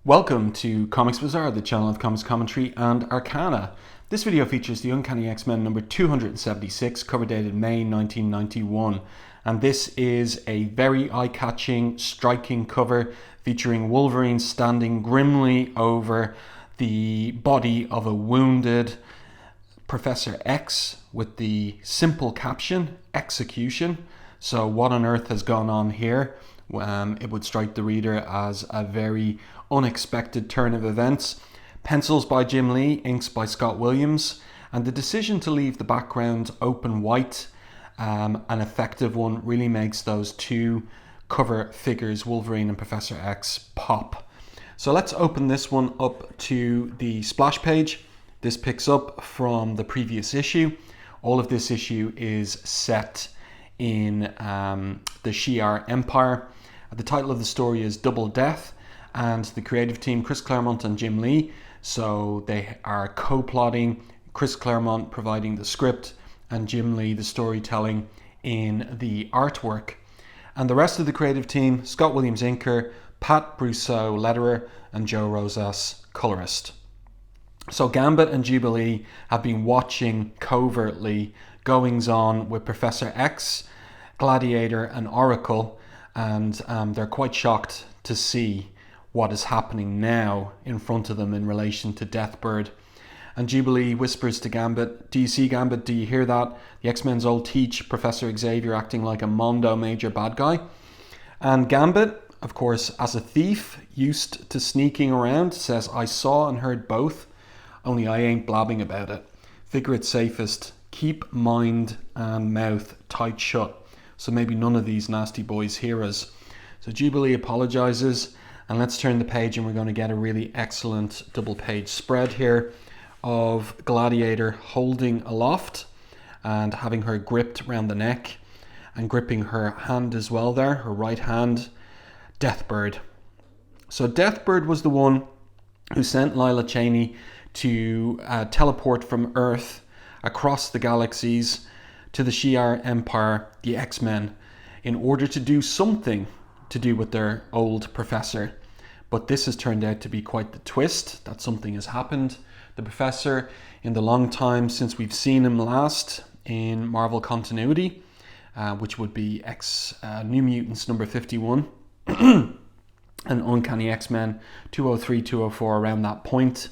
Welcome to Comics Bazaar, the channel of comics commentary and arcana. This video features the Uncanny X-Men number 276, cover dated May 1991. And this is a very eye-catching, striking cover featuring Wolverine standing grimly over the body of a wounded Professor X with the simple caption, "Execution." So what on earth has gone on here? It would strike the reader as a very unexpected turn of events. Pencils by Jim Lee, inks by Scott Williams, and the decision to leave the background open white, an effective one, really makes those two cover figures, Wolverine and Professor X, pop. So let's open this one up to the splash page. This picks up from the previous issue. All of this issue is set in the Shi'ar Empire. The title of the story is Double Death, and the creative team, Chris Claremont and Jim Lee. So they are co-plotting, Chris Claremont providing the script and Jim Lee the storytelling in the artwork. And the rest of the creative team, Scott Williams inker, Pat Brousseau letterer, and Joe Rosas colorist. So Gambit and Jubilee have been watching covertly goings on with Professor X, Gladiator and Oracle, and they're quite shocked to see what is happening now in front of them in relation to Deathbird. And Jubilee whispers to Gambit, "Do you see, Gambit? Do you hear that? The X-Men's old teach, Professor Xavier acting like a Mondo major bad guy." And Gambit, of course, as a thief used to sneaking around, says, "I saw and heard both, only I ain't blabbing about it. Figure it safest, keep mind and mouth tight shut, so maybe none of these nasty boys hear us." So Jubilee apologizes, and let's turn the page and we're going to get a really excellent double page spread here of Gladiator holding aloft and having her gripped around the neck and gripping her hand as well there, her right hand, Deathbird. So Deathbird was the one who sent Lila Cheney to teleport from Earth across the galaxies to the Shi'ar Empire, the X-Men, in order to do something to do with their old professor. But this has turned out to be quite the twist, that something has happened. The professor, in the long time since we've seen him last in Marvel continuity, which would be New Mutants number 51, and Uncanny X-Men 203, 204, around that point.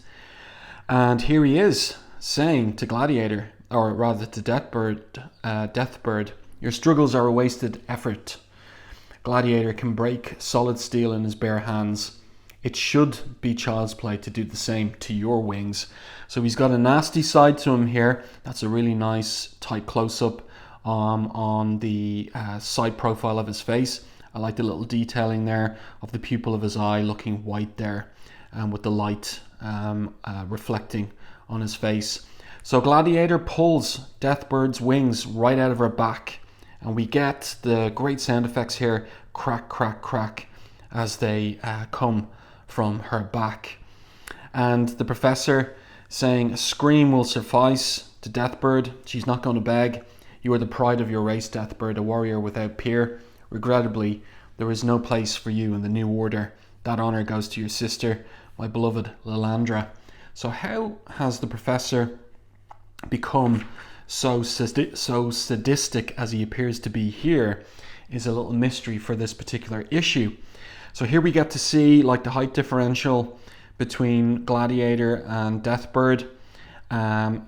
And here he is saying to Gladiator, or rather to Deathbird, "Your struggles are a wasted effort. Gladiator can break solid steel in his bare hands. It should be child's play to do the same to your wings." So he's got a nasty side to him here. That's a really nice tight close-up on the side profile of his face. I like the little detailing there of the pupil of his eye looking white there, with the light reflecting on his face. So Gladiator pulls Deathbird's wings right out of her back, and we get the great sound effects here, crack, crack, crack, as they come from her back. And the professor saying, "A scream will suffice," to Deathbird. She's not going to beg. "You are the pride of your race, Deathbird, a warrior without peer. Regrettably, there is no place for you in the new order. That honor goes to your sister, my beloved Lilandra." So how has the professor become so sadistic as he appears to be here is a little mystery for this particular issue. So here we get to see like the height differential between Gladiator and Deathbird,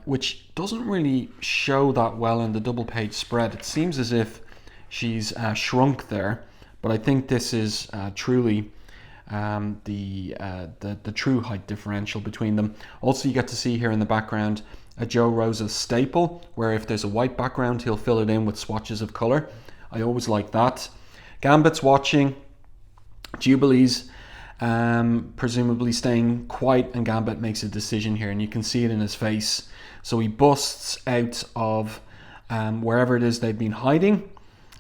which doesn't really show that well in the double page spread. It seems as if she's shrunk there, but I think this is truly the true height differential between them. Also, you get to see here in the background a Joe Rosas staple, where if there's a white background, he'll fill it in with swatches of color. I always like that. Gambit's watching. Jubilee's presumably staying quiet, and Gambit makes a decision here, and you can see it in his face. So he busts out of wherever it is they've been hiding,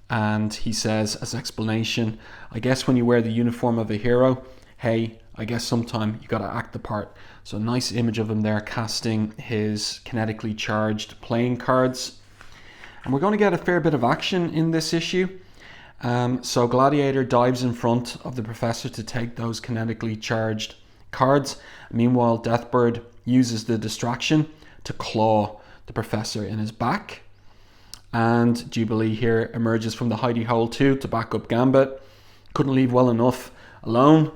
and he says as explanation, "I guess when you wear the uniform of a hero, hey, I guess sometime you gotta act the part." So nice image of him there casting his kinetically charged playing cards. And we're going to get a fair bit of action in this issue. So Gladiator dives in front of the professor to take those kinetically charged cards. Meanwhile, Deathbird uses the distraction to claw the Professor in his back. And Jubilee here emerges from the hidey hole too to back up Gambit. Couldn't leave well enough alone.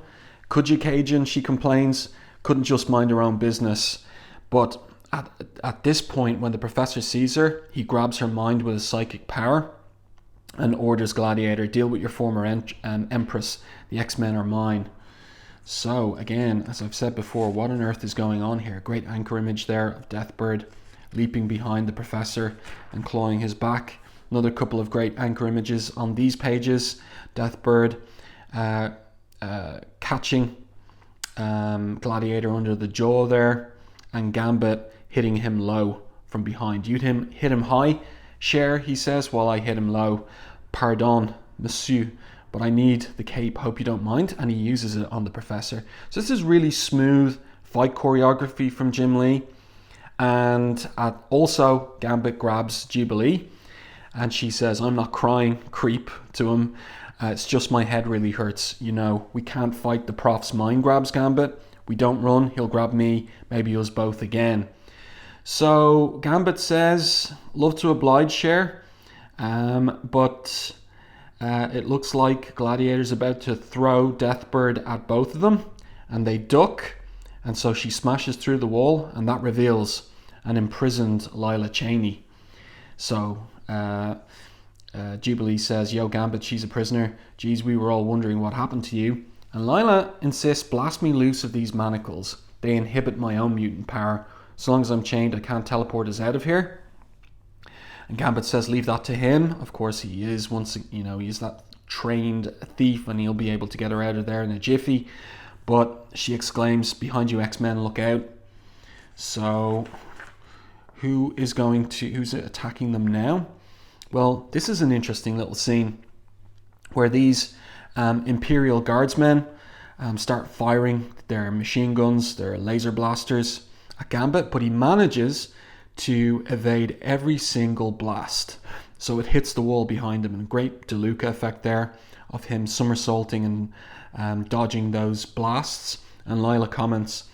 Could you, Cajun, she complains. Couldn't just mind her own business. But at this point, when the Professor sees her, he grabs her mind with his psychic power and orders Gladiator, deal with your former Empress. The X-Men are mine. So, again, as I've said before, what on earth is going on here? Great anchor image there of Deathbird leaping behind the Professor and clawing his back. Another couple of great anchor images on these pages. Deathbird catching Gladiator under the jaw there, and Gambit hitting him low from behind. You'd hit him high, Cher, he says, while I hit him low. Pardon, monsieur, but I need the cape, hope you don't mind. And he uses it on the Professor. So this is really smooth fight choreography from Jim Lee. And also Gambit grabs Jubilee and she says, I'm not crying, creep, to him. It's just my head really hurts. You know, we can't fight the Prof's mind grabs, Gambit. We don't run, he'll grab me, maybe us both again. So Gambit says, love to oblige, Cher. But it looks like Gladiator's about to throw Deathbird at both of them. And they duck. And so she smashes through the wall, and that reveals an imprisoned Lila Cheney. So Jubilee says, yo, Gambit, she's a prisoner. Geez, we were all wondering what happened to you. And Lila insists, blast me loose of these manacles. They inhibit my own mutant power. So long as I'm chained, I can't teleport us out of here. And Gambit says, leave that to him. Of course he is. Once, you know, he's that trained thief and he'll be able to get her out of there in a jiffy. But she exclaims, behind you, X-Men, look out. So who's attacking them now? Well, this is an interesting little scene where these Imperial Guardsmen start firing their machine guns, their laser blasters at Gambit, but he manages to evade every single blast. So it hits the wall behind him, and a great DeLuca effect there of him somersaulting and dodging those blasts. And Lila comments,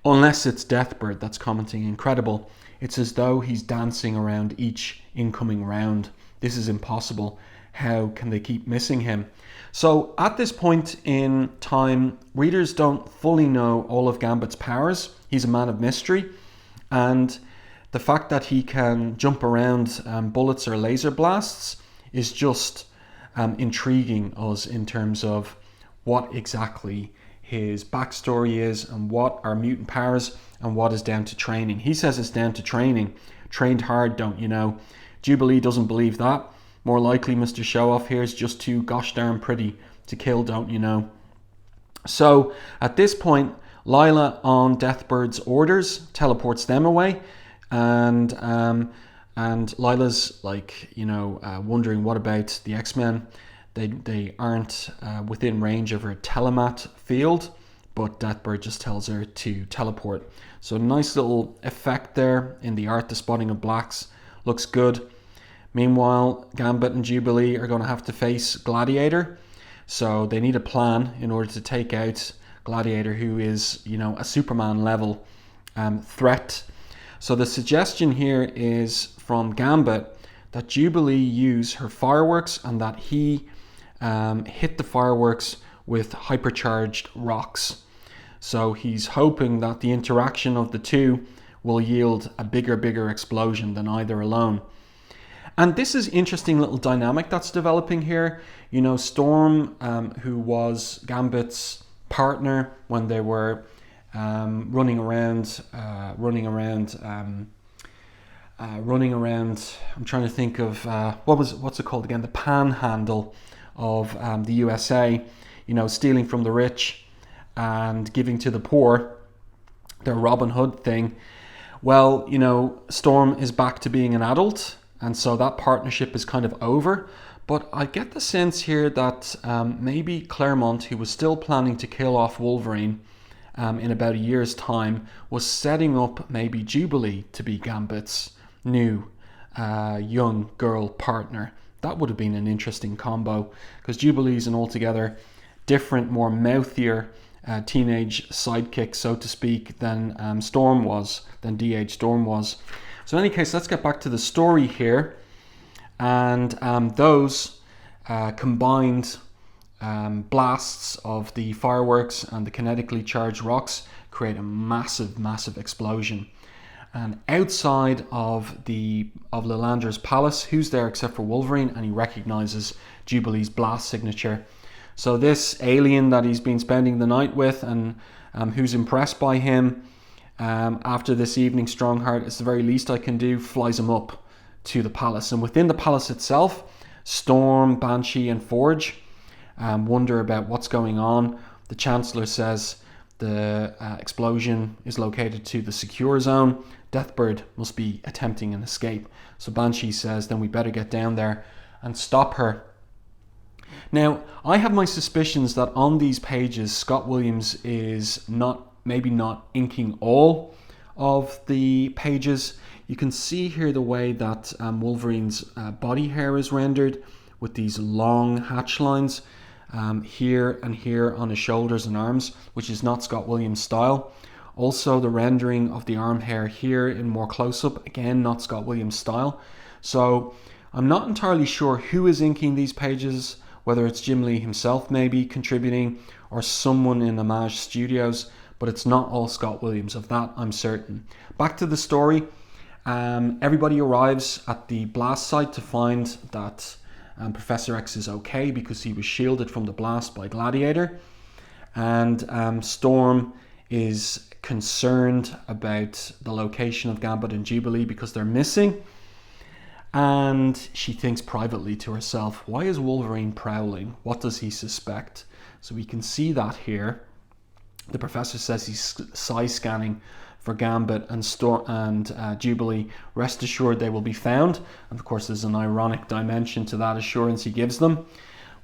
unless it's Deathbird that's commenting, incredible. It's as though he's dancing around each incoming round. This is impossible. How can they keep missing him? So at this point in time, readers don't fully know all of Gambit's powers. He's a man of mystery. And the fact that he can jump around bullets or laser blasts is just intriguing us in terms of what exactly his backstory is and what are mutant powers and what is down to training. He says it's down to training. Trained hard, don't you know? Jubilee doesn't believe that. More likely Mr. Show-Off here is just too gosh darn pretty to kill, don't you know? So at this point, Lila, on Deathbird's orders, teleports them away. And Lila's like, you know, wondering what about the X-Men. They aren't within range of her telemat field, but Deathbird just tells her to teleport. So nice little effect there in the art. The spotting of blacks looks good. Meanwhile, Gambit and Jubilee are going to have to face Gladiator. So they need a plan in order to take out Gladiator, who is, you know, a Superman level threat. So the suggestion here is from Gambit that Jubilee use her fireworks and that he hit the fireworks with hypercharged rocks. So he's hoping that the interaction of the two will yield a bigger explosion than either alone. And this is interesting little dynamic that's developing here. You know, Storm, who was Gambit's partner when they were running around. I'm trying to think of what's it called again? The panhandle of the USA. You know, stealing from the rich and giving to the poor. Their Robin Hood thing. Well, you know, Storm is back to being an adult, and so that partnership is kind of over. But I get the sense here that maybe Claremont, who was still planning to kill off Wolverine in about a year's time, was setting up maybe Jubilee to be Gambit's new young girl partner. That would have been an interesting combo, because Jubilee's an altogether different, more mouthier teenage sidekick, so to speak, than DH Storm was. So in any case, let's get back to the story here. And those combined blasts of the fireworks and the kinetically charged rocks create a massive explosion. And outside of Lilandra's palace, who's there except for Wolverine? And he recognizes Jubilee's blast signature. So this alien that he's been spending the night with, and who's impressed by him after this evening, Strongheart, it's the very least I can do, flies him up to the palace. And within the palace itself, Storm, Banshee and Forge wonder about what's going on. The Chancellor says the explosion is located to the secure zone. Deathbird must be attempting an escape. So Banshee says, then we better get down there and stop her. Now, I have my suspicions that on these pages, Scott Williams is maybe not inking all of the pages. You can see here the way that Wolverine's body hair is rendered with these long hatch lines here and here on his shoulders and arms, which is not Scott Williams' style. Also, the rendering of the arm hair here in more close-up, again, not Scott Williams' style. So I'm not entirely sure who is inking these pages, whether it's Jim Lee himself maybe contributing or someone in Image Studios, but it's not all Scott Williams, of that I'm certain. Back to the story. Everybody arrives at the blast site to find that Professor X is okay because he was shielded from the blast by Gladiator. And Storm is concerned about the location of Gambit and Jubilee because they're missing. And she thinks privately to herself, why is Wolverine prowling? What does he suspect? So we can see that here. The professor says he's size scanning for Gambit and Jubilee. Rest assured they will be found. And of course there's an ironic dimension to that assurance he gives them.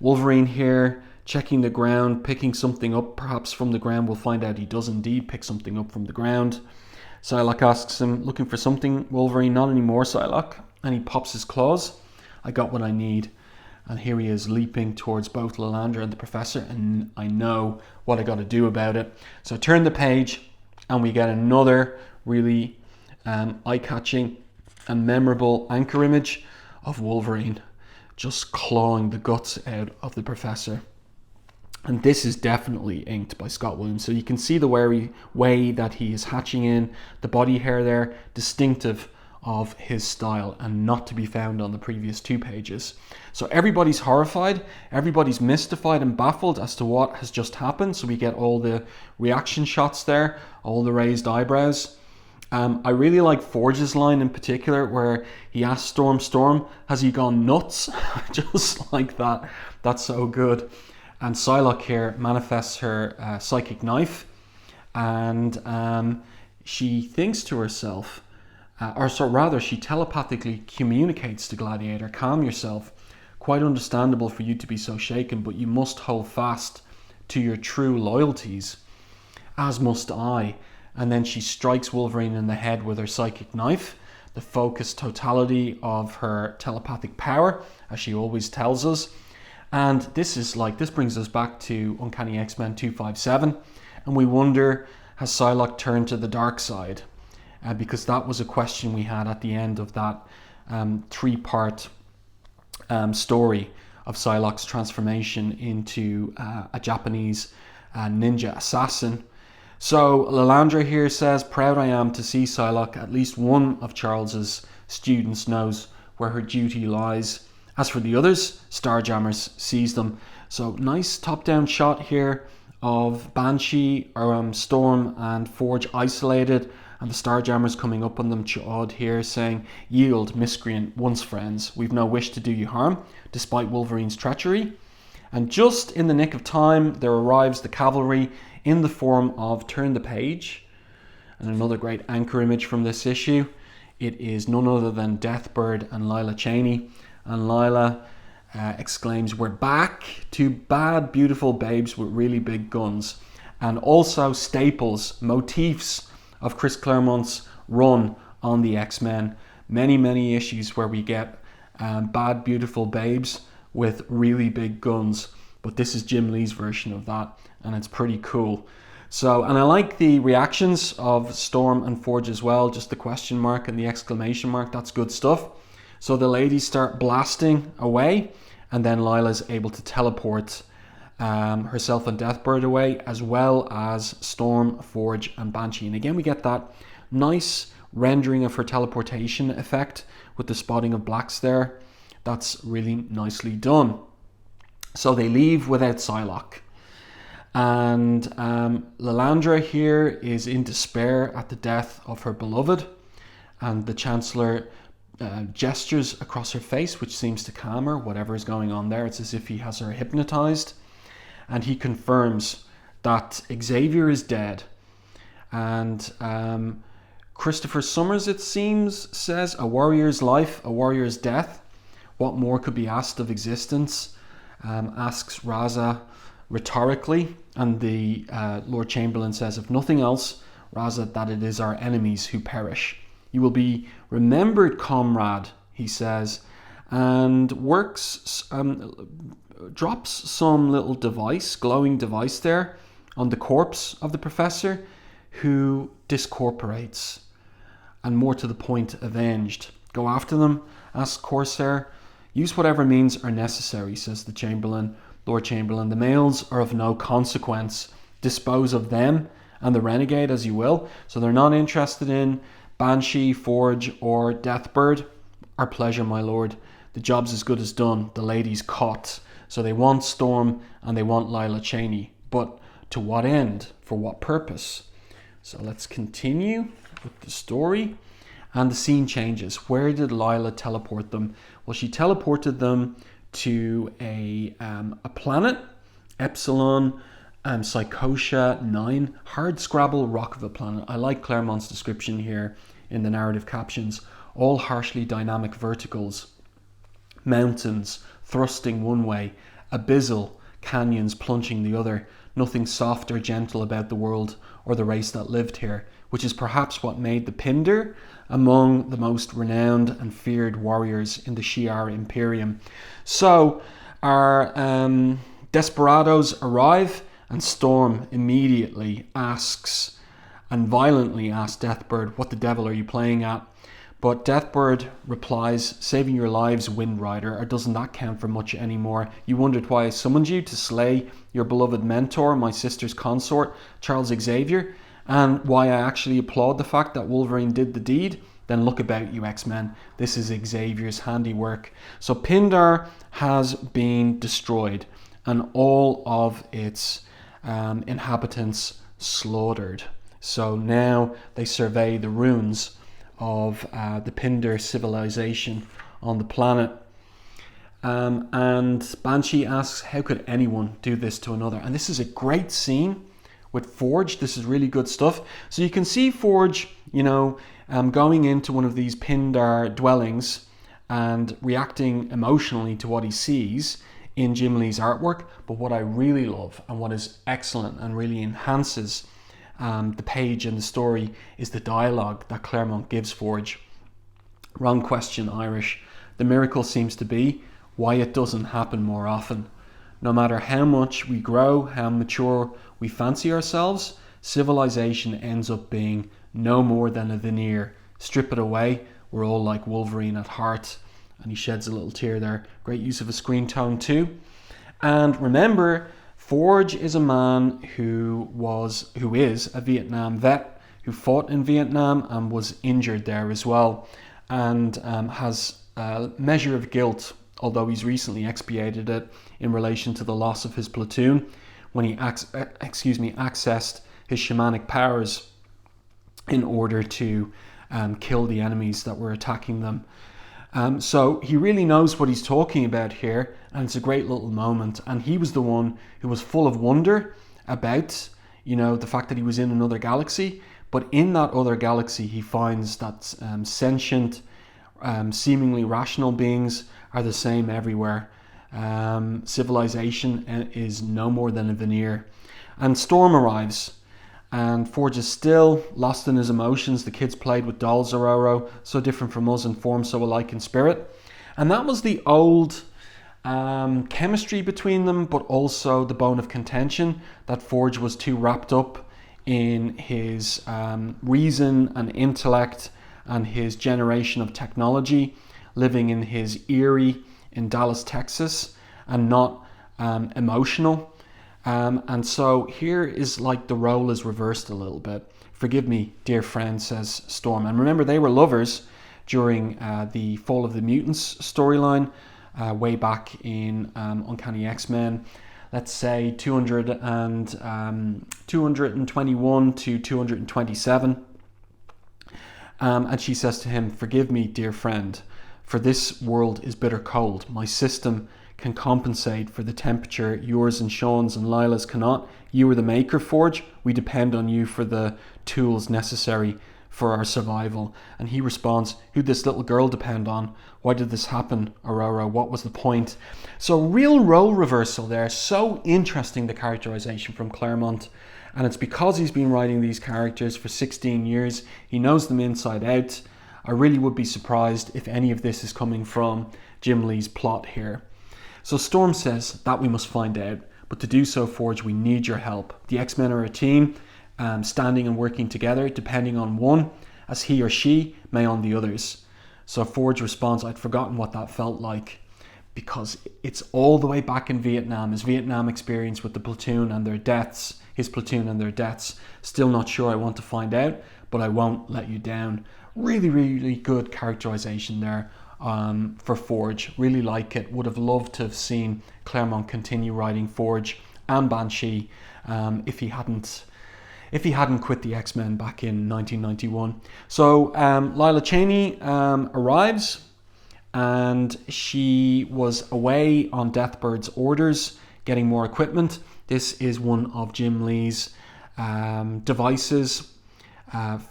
Wolverine here checking the ground, picking something up perhaps from the ground. We'll find out he does indeed pick something up from the ground. Psylocke asks him, looking for something? Wolverine, not anymore, Psylocke. And he pops his claws. I got what I need. And here he is leaping towards both Lilandra and the professor, and I know what I got to do about it. So I turn the page and we get another really eye-catching and memorable anchor image of Wolverine just clawing the guts out of the professor. And this is definitely inked by Scott Williams. So you can see the way that he is hatching in, the body hair there, distinctive of his style and not to be found on the previous two pages. So everybody's horrified, everybody's mystified and baffled as to what has just happened. So we get all the reaction shots there, all the raised eyebrows. I really like Forge's line in particular where he asks Storm, has he gone nuts? Just like that. That's so good. And Psylocke here manifests her psychic knife, and she thinks to herself, she telepathically communicates to Gladiator, calm yourself, quite understandable for you to be so shaken, but you must hold fast to your true loyalties, as must I. And then she strikes Wolverine in the head with her psychic knife, the focused totality of her telepathic power, as she always tells us. And this brings us back to Uncanny X-Men 257, and we wonder, has Psylocke turned to the dark side? Because that was a question we had at the end of that three-part story of Psylocke's transformation into a Japanese ninja assassin. So Lilandra here says, proud I am to see Psylocke, at least one of Charles's students knows where her duty lies. As for the others, Starjammers seize them. So nice top-down shot here of Banshee, Storm and Forge isolated, and the Starjammers coming up on them, Ch'od here saying, yield, miscreant, once friends, we've no wish to do you harm, despite Wolverine's treachery. And just in the nick of time, there arrives the cavalry in the form of Turn the Page. And another great anchor image from this issue. It is none other than Deathbird and Lila Cheney. And Lila exclaims, we're back to bad, beautiful babes with really big guns. And also staples, motifs of Chris Claremont's run on the X-Men. Many issues where we get bad, beautiful babes with really big guns. But this is Jim Lee's version of that. and it's pretty cool. So, and I like the reactions of Storm and Forge as well, just the question mark and the exclamation mark, that's good stuff. So the ladies start blasting away, and then Lila's able to teleport herself and Deathbird away, as well as Storm, Forge and Banshee. And again, we get that nice rendering of her teleportation effect with the spotting of blacks there. That's really nicely done. So they leave without Psylocke. And Lilandra here is in despair at the death of her beloved, and the Chancellor gestures across her face, which seems to calm her, whatever is going on there. It's as if he has her hypnotized, and he confirms that Xavier is dead. And Christopher Summers, it seems, says, "A warrior's life, a warrior's death. What more could be asked of existence?" Asks Raza rhetorically, and the Lord Chamberlain says, "If nothing else, Raza, that it is our enemies who perish. You will be remembered, comrade," he says, and drops some little device, glowing device there on the corpse of the professor, who discorporates, and more to the point, avenged. "Go after them?" asks Corsair. "Use whatever means are necessary," says the Chamberlain, Lord Chamberlain. "The males are of no consequence. Dispose of them and the renegade as you will." So they're not interested in Banshee, Forge or Deathbird. "Our pleasure, my lord. The job's as good as done. The lady's caught." So they want Storm and they want Lila Cheney. But to what end? For what purpose? So let's continue with the story. And the scene changes. Where did Lila teleport them? Well, she teleported them to a planet, Epsilon Psychosia 9, hard scrabble rock of a planet. I like Claremont's description here in the narrative captions. All harshly dynamic verticals, mountains thrusting one way, abyssal canyons plunging the other. Nothing soft or gentle about the world or the race that lived here, which is perhaps what made the Pindar among the most renowned and feared warriors in the Shi'ar Imperium. So our desperados arrive, and Storm immediately asks, and violently asks Deathbird, "What the devil are you playing at?" But Deathbird replies, "Saving your lives, Wind Rider, or doesn't that count for much anymore? You wondered why I summoned you to slay your beloved mentor, my sister's consort, Charles Xavier, and why I actually applaud the fact that Wolverine did the deed? Then look about you, X-Men. This is Xavier's handiwork." So Pindar has been destroyed, and all of its inhabitants slaughtered. So now they survey the ruins of the Pindar civilization on the planet. And Banshee asks, how could anyone do this to another? And this is a great scene with Forge. This is really good stuff. So you can see Forge, going into one of these Pindar dwellings and reacting emotionally to what he sees in Jim Lee's artwork. But what I really love, and what is excellent and really enhances the page and the story, is the dialogue that Claremont gives Forge. Wrong question, Irish. The miracle seems to be why it doesn't happen more often. No matter how much we grow, how mature we fancy ourselves, civilization ends up being no more than a veneer. Strip it away, we're all like Wolverine at heart. And he sheds a little tear there. Great use of a screen tone too. And remember, Forge is a man who is a Vietnam vet, who fought in Vietnam and was injured there as well, and has a measure of guilt, although he's recently expiated it in relation to the loss of his platoon when he accessed his shamanic powers in order to kill the enemies that were attacking them. So he really knows what he's talking about here, and it's a great little moment. And he was the one who was full of wonder about, the fact that he was in another galaxy. But in that other galaxy, he finds that sentient, seemingly rational beings are the same everywhere. Civilization is no more than a veneer. And Storm arrives, and Forge is still lost in his emotions. The kids played with dolls, Aurora, so different from us in form, so alike in spirit. And that was the old chemistry between them, but also the bone of contention that Forge was too wrapped up in his reason and intellect and his generation of technology, living in his eyrie in Dallas, Texas, and not emotional. And so here is like the role is reversed a little bit. Forgive me, dear friend, says Storm. And remember, they were lovers during the Fall of the Mutants storyline way back in Uncanny X-Men. Let's say 221 to 227. And she says to him, "Forgive me, dear friend, for this world is bitter cold. My system can compensate for the temperature yours and Sean's and Lila's cannot. You are the maker, Forge. We depend on you for the tools necessary for our survival." And he responds, "Who'd this little girl depend on? Why did this happen, Aurora? What was the point?" So real role reversal there. So interesting, the characterization from Claremont. And it's because he's been writing these characters for 16 years. He knows them inside out. I really would be surprised if any of this is coming from Jim Lee's plot here. So Storm says that we must find out. But to do so, Forge, we need your help. The X-Men are a team, standing and working together, depending on one, as he or she may on the others. So Forge responds, "I'd forgotten what that felt like," because it's all the way back in Vietnam, his Vietnam experience with the platoon and their deaths, his platoon and their deaths. Still not sure I want to find out, but I won't let you down. Really, really good characterization there for Forge. Really like it. Would have loved to have seen Claremont continue writing Forge and Banshee if he hadn't quit the X-Men back in 1991. So Lila Cheney arrives, and she was away on Deathbird's orders, getting more equipment. This is one of Jim Lee's devices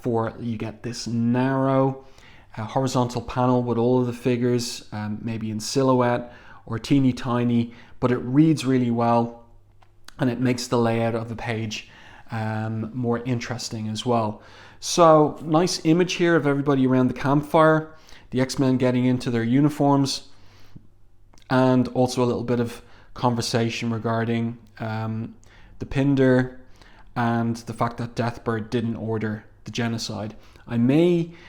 for, you get this narrow horizontal panel with all of the figures, maybe in silhouette or teeny tiny, but it reads really well, and it makes the layout of the page more interesting as well. So nice image here of everybody around the campfire, the X-Men getting into their uniforms, and also a little bit of conversation regarding the Pinder and the fact that Deathbird didn't order the genocide.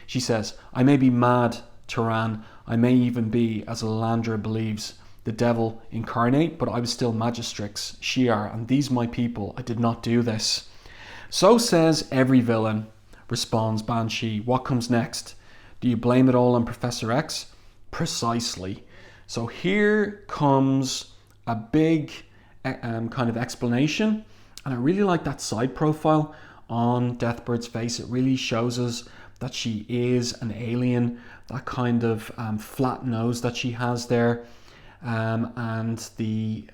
She says, "I may be mad, Turan. I may even be, as Lilandra believes, the devil incarnate, but I was still Magistrix, Shi'ar, and these my people. I did not do this." "So says every villain," responds Banshee. "What comes next? Do you blame it all on Professor X?" "Precisely." So here comes a big kind of explanation, and I really like that side profile on Deathbird's face. It really shows us that she is an alien, that kind of flat nose that she has there, and the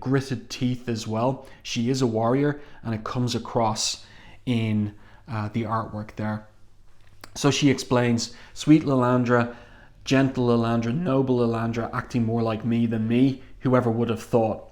gritted teeth as well. She is a warrior, and it comes across in the artwork there. So she explains, "Sweet Lilandra, gentle Lilandra, noble Lilandra, acting more like me than me, whoever would have thought.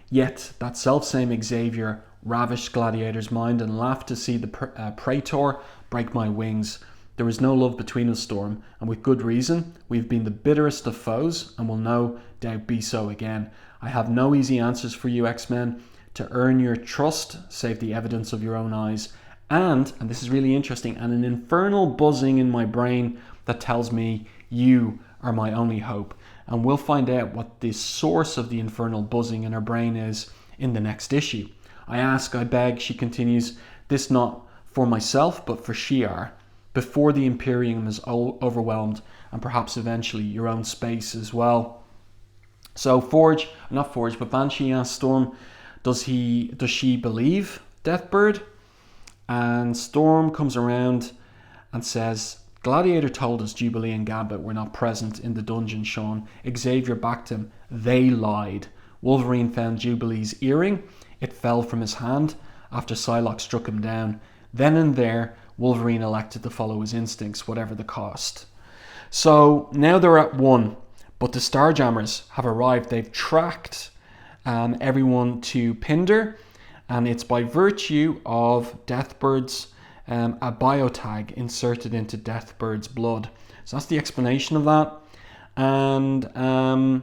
Yet that selfsame Xavier ravished Gladiator's mind and laughed to see the Praetor break my wings. There is no love between us, Storm, and with good reason. We have been the bitterest of foes, and will no doubt be so again. I have no easy answers for you, X-Men. To earn your trust, save the evidence of your own eyes. And this is really interesting, and an infernal buzzing in my brain that tells me you are my only hope." And we'll find out what the source of the infernal buzzing in her brain is in the next issue. "I ask, I beg," she continues, "this not for myself, but for Shi'ar, before the Imperium is overwhelmed, and perhaps eventually your own space as well." So Banshee asks Storm, does she believe Deathbird? And Storm comes around and says, "Gladiator told us Jubilee and Gambit were not present in the dungeon, Sean. Xavier backed him. They lied. Wolverine found Jubilee's earring. It fell from his hand after Psylocke struck him down. Then and there, Wolverine elected to follow his instincts, whatever the cost." So now they're at one, but the Starjammers have arrived. They've tracked everyone to Pinder, and it's by virtue of Deathbird's a biotag inserted into Deathbird's blood. So that's the explanation of that. And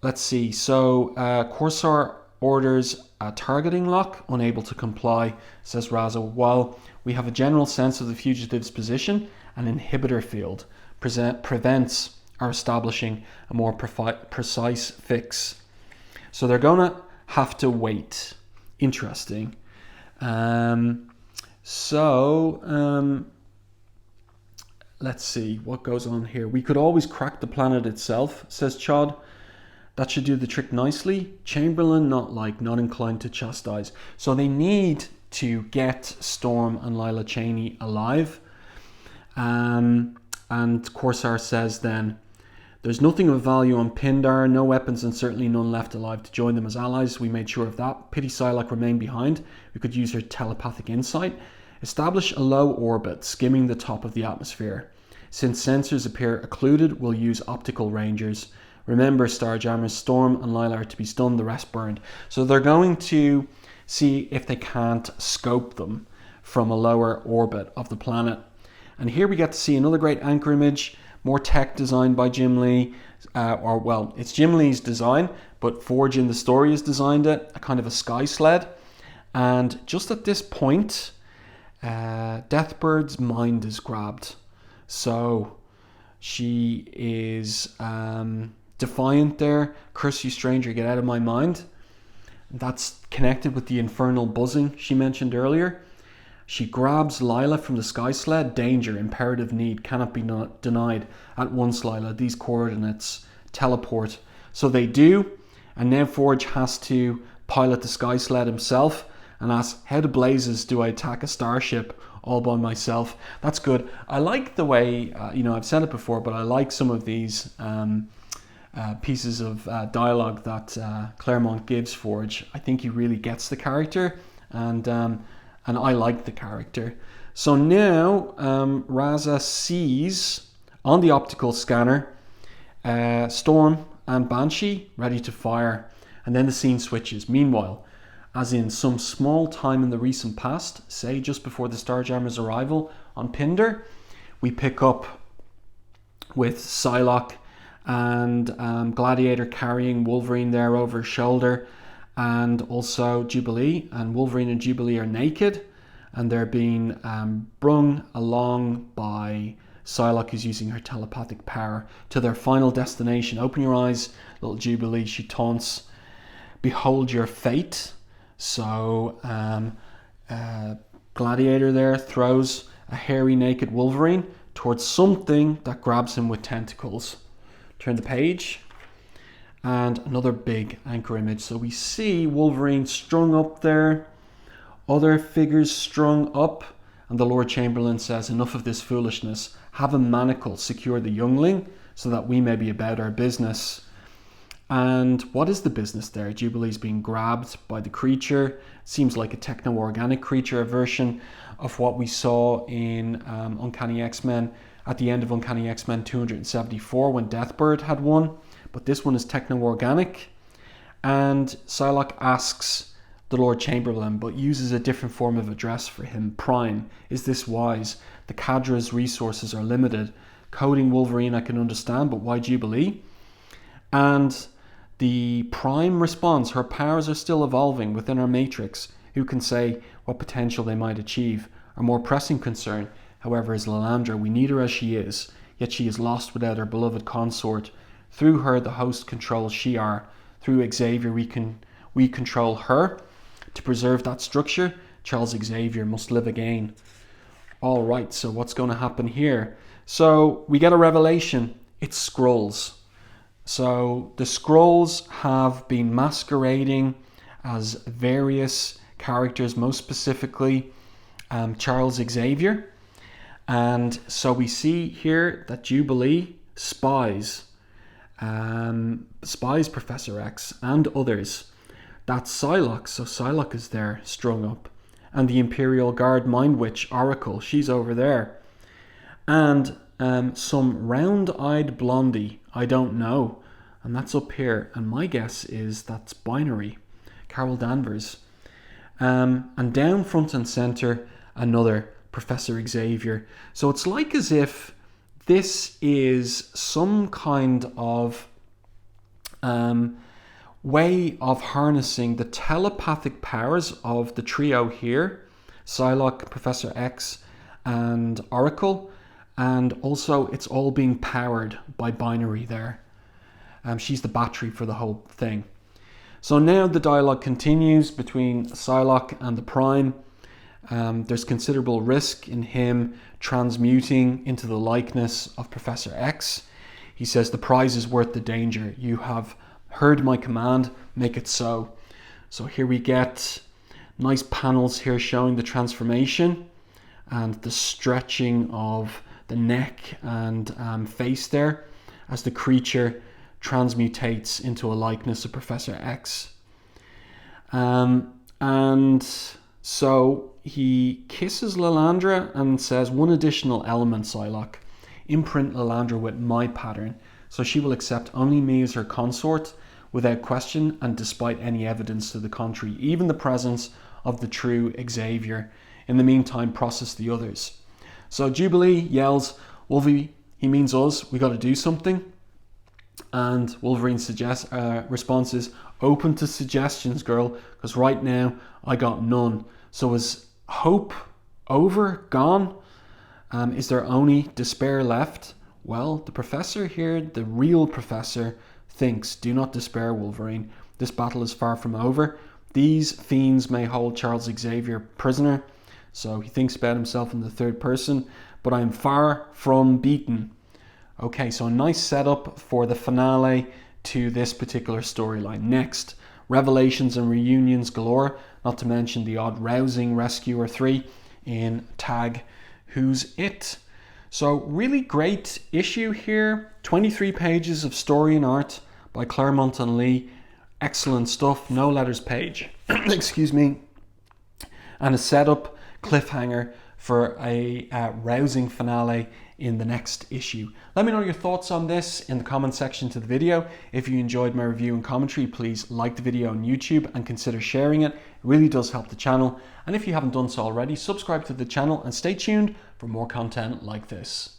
let's see. So Corsair orders a targeting lock, unable to comply, says Raza. While we have a general sense of the fugitive's position, an inhibitor field prevents our establishing a more precise fix. So they're going to have to wait. Interesting. Let's see what goes on here. We could always crack the planet itself, says Chod. That should do the trick nicely. Chamberlain, not inclined to chastise. So they need to get Storm and Lila Cheney alive. And Corsair says then, there's nothing of value on Pindar, no weapons and certainly none left alive to join them as allies. We made sure of that. Pity Psylocke remained behind. We could use her telepathic insight. Establish a low orbit, skimming the top of the atmosphere. Since sensors appear occluded, we'll use optical rangers. Remember, Starjammers, Storm and Lila are to be stunned, the rest burned. So they're going to see if they can't scope them from a lower orbit of the planet. And here we get to see another great anchor image, more tech designed by Jim Lee. It's Jim Lee's design, but Forge in the Story has designed it, a kind of a sky sled. And just at this point, Deathbird's mind is grabbed. So she is defiant there. Curse you, stranger, get out of my mind. That's connected with the infernal buzzing she mentioned earlier. She grabs Lila from the sky sled. Danger, imperative need, cannot be denied. At once, Lila, these coordinates, teleport. So they do, and now Forge has to pilot the sky sled himself and asks, how the blazes do I attack a starship all by myself? That's good. I like the way, I've said it before, but I like some of these pieces of dialogue that Claremont gives Forge. I think he really gets the character, and I like the character. So now Raza sees on the optical scanner Storm and Banshee ready to fire, and then the scene switches. Meanwhile, as in some small time in the recent past, say just before the Starjammers' arrival on Pindar, we pick up with Psylocke and Gladiator carrying Wolverine there over his shoulder, and also Jubilee. And Wolverine and Jubilee are naked, and they're being brung along by Psylocke, who's using her telepathic power, to their final destination. Open your eyes, little Jubilee, she taunts. Behold your fate. So Gladiator there throws a hairy naked Wolverine towards something that grabs him with tentacles. Turn the page, and another big anchor image. So we see Wolverine strung up there, other figures strung up, and the Lord Chamberlain says, enough of this foolishness. Have a manacle secure the youngling so that we may be about our business. And what is the business there? Jubilee's being grabbed by the creature. Seems like a techno-organic creature, a version of what we saw in Uncanny X-Men at the end of Uncanny X-Men 274 when Deathbird had one. But this one is techno-organic. And Psylocke asks the Lord Chamberlain, but uses a different form of address for him. Prime, is this wise? The Cadra's resources are limited. Coding Wolverine I can understand, but why Jubilee? And the Prime responds, her powers are still evolving within our matrix. Who can say what potential they might achieve? Our more pressing concern, however, is Lilandra. We need her as she is, yet she is lost without her beloved consort. Through her, the host controls Shi'ar. Through Xavier, we control her. To preserve that structure, Charles Xavier must live again. All right, so what's going to happen here? So we get a revelation. It's Skrulls. So the Skrulls have been masquerading as various characters, most specifically Charles Xavier. And so we see here that Jubilee spies Professor X and others. That's Psylocke, so Psylocke is there strung up. And the Imperial Guard Mind Witch Oracle, she's over there. And some round-eyed blondie, I don't know, and that's up here, and my guess is that's Binary, Carol Danvers. And down front and center, another Professor Xavier. So it's like as if this is some kind of way of harnessing the telepathic powers of the trio here, Psylocke, Professor X, and Oracle, and also it's all being powered by Binary there. She's the battery for the whole thing. So now the dialogue continues between Psylocke and the Prime. There's considerable risk in him transmuting into the likeness of Professor X. He says, the prize is worth the danger. You have heard my command, make it so. So here we get nice panels here showing the transformation and the stretching of the neck and face there as the creature transmutates into a likeness of Professor X. And so he kisses Lilandra and says, one additional element, Psylocke. Imprint Lilandra with my pattern, so she will accept only me as her consort without question and despite any evidence to the contrary, even the presence of the true Xavier. In the meantime, process the others. So Jubilee yells, Wolvie, he means us, we got to do something. And Wolverine response is, open to suggestions, girl, because right now I got none. So is hope over, gone? Is there only despair left? Well, the professor here, the real professor, thinks, do not despair, Wolverine. This battle is far from over. These fiends may hold Charles Xavier prisoner. So he thinks about himself in the third person, but I am far from beaten. Okay, so a nice setup for the finale to this particular storyline. Next, revelations and reunions galore, not to mention the odd rousing Rescuer 3 in tag Who's It? So really great issue here. 23 pages of story and art by Claremont and Lee. Excellent stuff. No letters page. Excuse me. And a setup cliffhanger for a rousing finale in the next issue. Let me know your thoughts on this in the comment section to the video. If you enjoyed my review and commentary, please like the video on YouTube and consider sharing it. It really does help the channel. And if you haven't done so already, subscribe to the channel and stay tuned for more content like this.